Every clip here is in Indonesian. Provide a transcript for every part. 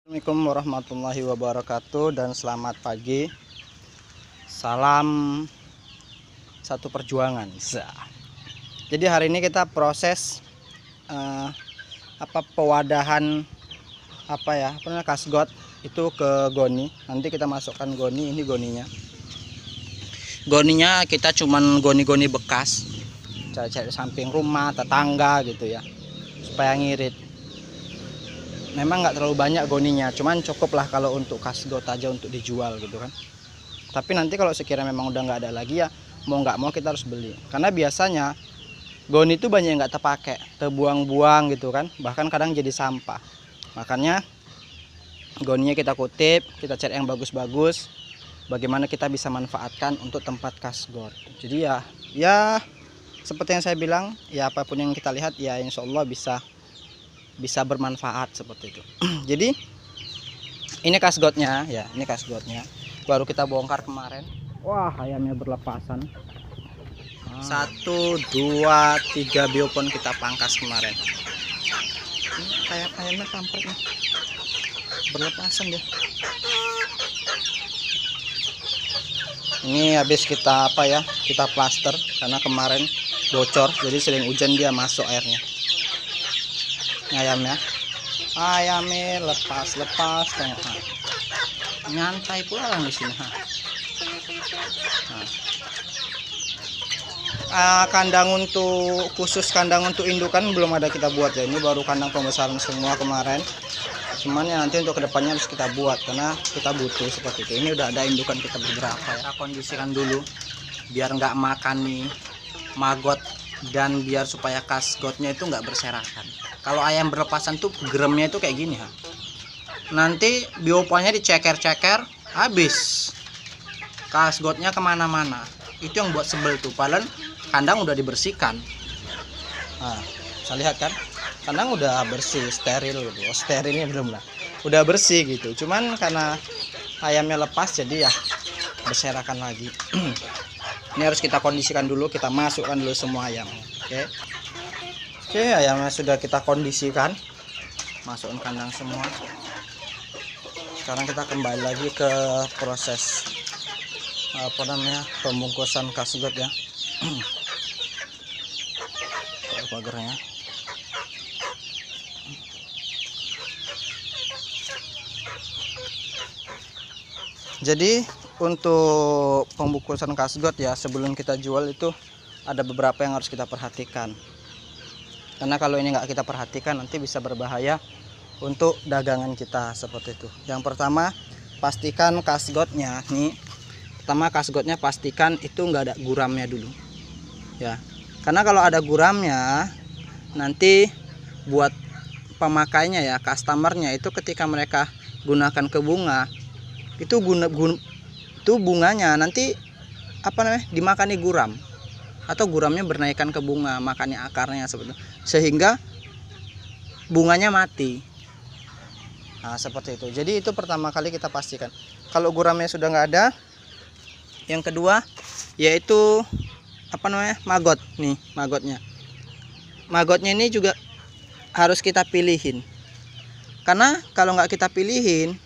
Assalamualaikum warahmatullahi wabarakatuh dan selamat pagi. Salam satu perjuangan. Jadi hari ini kita proses pewadahan kasgot itu ke goni. Nanti kita masukkan goni. Ini goninya. Goninya kita cuman goni-goni bekas, cari samping rumah, tetangga gitu ya, supaya ngirit. Memang nggak terlalu banyak goninya, cuman cukup lah kalau untuk kasgot aja untuk dijual gitu kan. Tapi nanti kalau sekiranya memang udah nggak ada lagi ya mau nggak mau kita harus beli, karena biasanya goni itu banyak yang nggak terpakai, terbuang-buang gitu kan, bahkan kadang jadi sampah. Makanya goninya kita kutip, kita cari yang bagus-bagus, bagaimana kita bisa manfaatkan untuk tempat kasgot. Jadi ya seperti yang saya bilang, ya apapun yang kita lihat ya insya Allah bisa bermanfaat seperti itu. Jadi ini kasgotnya ya, ini kasgotnya baru kita bongkar kemarin. Wah, ayamnya berlepasan. 1, 2, 3 biopon kita pangkas kemarin. Ini ayamnya kampret nih, berlepasan dia. Ini habis kita kita plaster karena kemarin bocor, jadi sering hujan dia masuk airnya. Ayamnya lepas tengok, nyantai pulang di sini. Kandang khusus kandang untuk indukan belum ada kita buat ya, ini baru kandang pembesaran semua kemarin. Cuman ya nanti untuk kedepannya harus kita buat karena kita butuh seperti itu. Ini udah ada indukan kita beberapa ya. Kita kondisikan dulu biar nggak makan nih maggot dan biar supaya kasgotnya itu nggak berserakan. Kalau ayam berlepasan tuh geremnya itu kayak gini ha. Nanti bioponnya diceker-ceker, habis kasgotnya kemana-mana. Itu yang buat sebel tuh. Padahal kandang udah dibersihkan. Nah, bisa lihat kan? Kandang udah bersih, steril gitu. Oh, sterilnya belum lah. Udah bersih gitu. Cuman karena ayamnya lepas jadi ya berserakan lagi. Ini harus kita kondisikan dulu, kita masukkan dulu semua ayam. Oke, ayamnya sudah kita kondisikan, masukin kandang semua. Sekarang kita kembali lagi ke proses pembungkusan kasgot ya. Pagarnya. Jadi untuk pembungkusan kasgot ya, sebelum kita jual itu ada beberapa yang harus kita perhatikan. Karena kalau ini nggak kita perhatikan nanti bisa berbahaya untuk dagangan kita seperti itu. Yang pertama, pastikan kasgotnya nih. Pertama kasgotnya pastikan itu nggak ada guramnya dulu. Ya. Karena kalau ada guramnya nanti buat pemakainya ya, customernya itu ketika mereka gunakan ke bunga itu bunganya nanti dimakani guram. Atau guramnya bernaikkan ke bunga, makannya akarnya seperti itu, sehingga bunganya mati. Nah seperti itu. Jadi itu pertama kali kita pastikan. Kalau guramnya sudah nggak ada, yang kedua yaitu maggot nih, magotnya ini juga harus kita pilihin. Karena kalau nggak kita pilihin,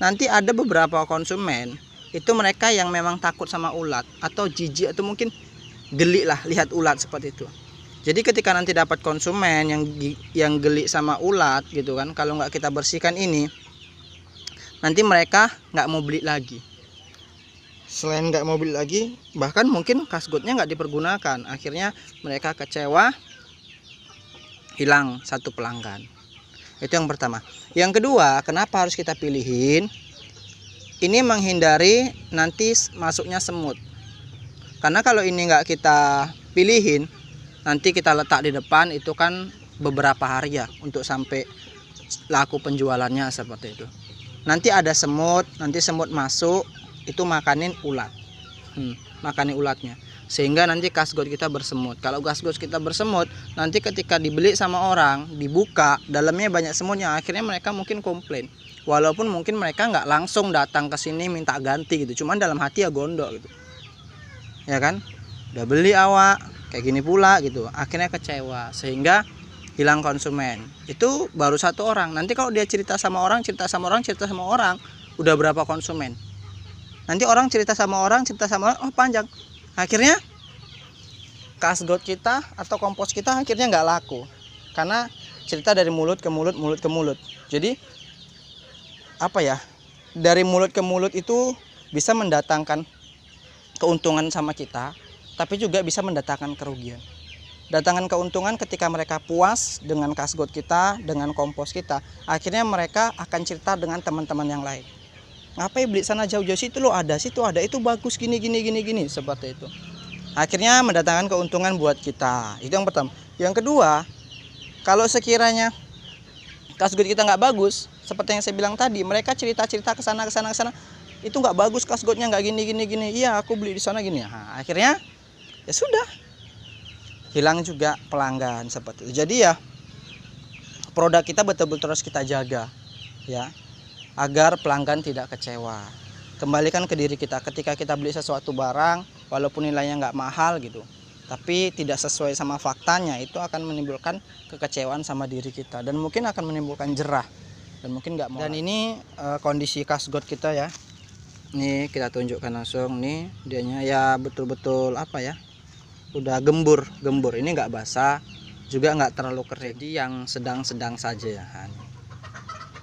nanti ada beberapa konsumen itu mereka yang memang takut sama ulat atau jijik atau mungkin geli lah lihat ulat seperti itu. Jadi ketika nanti dapat konsumen yang geli sama ulat gitu kan, kalau nggak kita bersihkan ini, nanti mereka nggak mau beli lagi. Selain nggak mau beli lagi, bahkan mungkin kasgotnya nggak dipergunakan. Akhirnya mereka kecewa, hilang satu pelanggan. Itu yang pertama. Yang kedua, kenapa harus kita pilihin? Ini menghindari nanti masuknya semut. Karena kalau ini nggak kita pilihin, nanti kita letak di depan itu kan beberapa hari ya untuk sampai laku penjualannya seperti itu. Nanti ada semut, nanti semut masuk itu makanin ulat, makanin ulatnya, sehingga nanti kasgot kita bersemut. Kalau kasgot kita bersemut, nanti ketika dibeli sama orang, dibuka dalamnya banyak semutnya, akhirnya mereka mungkin komplain. Walaupun mungkin mereka nggak langsung datang ke sini minta ganti gitu, cuman dalam hati ya gondok gitu. Ya kan, udah beli awak kayak gini pula gitu, akhirnya kecewa, sehingga hilang konsumen. Itu baru 1 orang. Nanti kalau dia cerita sama orang, udah berapa konsumen? Nanti orang cerita sama orang, oh panjang. Akhirnya kasgot kita atau kompos kita akhirnya nggak laku. Karena cerita dari mulut ke mulut, mulut ke mulut. Jadi apa ya? Dari mulut ke mulut itu bisa mendatangkan keuntungan sama kita, tapi juga bisa mendatangkan kerugian. Datangkan keuntungan ketika mereka puas dengan kasgot kita, dengan kompos kita. Akhirnya mereka akan cerita dengan teman-teman yang lain. Ngapain beli sana jauh-jauh, situ lo ada, situ ada, itu bagus gini seperti itu. Akhirnya mendatangkan keuntungan buat kita. Itu yang pertama. Yang kedua, kalau sekiranya kasgot kita nggak bagus, seperti yang saya bilang tadi, mereka cerita-cerita ke sana, itu nggak bagus kasgotnya, nggak gini. Iya, aku beli di sana gini. Nah, akhirnya ya sudah, hilang juga pelanggan seperti itu. Jadi ya produk kita betul-betul harus kita jaga ya, agar pelanggan tidak kecewa. Kembalikan ke diri kita, ketika kita beli sesuatu barang walaupun nilainya nggak mahal gitu, tapi tidak sesuai sama faktanya, itu akan menimbulkan kekecewaan sama diri kita dan mungkin akan menimbulkan jerah dan mungkin nggak mau. Dan ini kondisi kasgot kita ya. Nih kita tunjukkan langsung nih, dianya ya betul-betul apa ya, udah gembur. Ini nggak basah juga nggak terlalu kering, jadi yang sedang-sedang saja ya.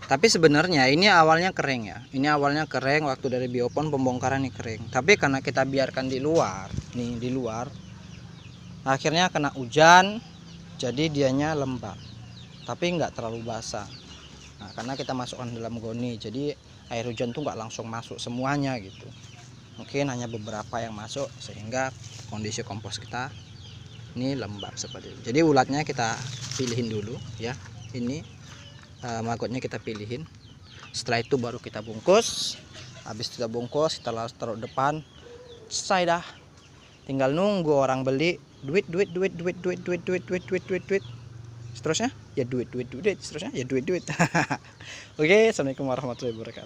Tapi sebenarnya ini awalnya kering ya, ini awalnya kering waktu dari biopon pembongkaran ini kering, tapi karena kita biarkan di luar nih, di luar akhirnya kena hujan jadi dianya lembab tapi nggak terlalu basah. Nah, karena kita masukkan dalam goni, jadi air hujan tuh nggak langsung masuk semuanya gitu, mungkin hanya beberapa yang masuk sehingga kondisi kompos kita ini lembab seperti itu. Jadi ulatnya kita pilihin dulu ya, ini magotnya kita pilihin, setelah itu baru kita bungkus. Habis kita bungkus kita taruh depan, selesai dah, tinggal nunggu orang beli, duit, seterusnya ya duit, seterusnya ya duit. Oke, assalamualaikum warahmatullahi wabarakatuh.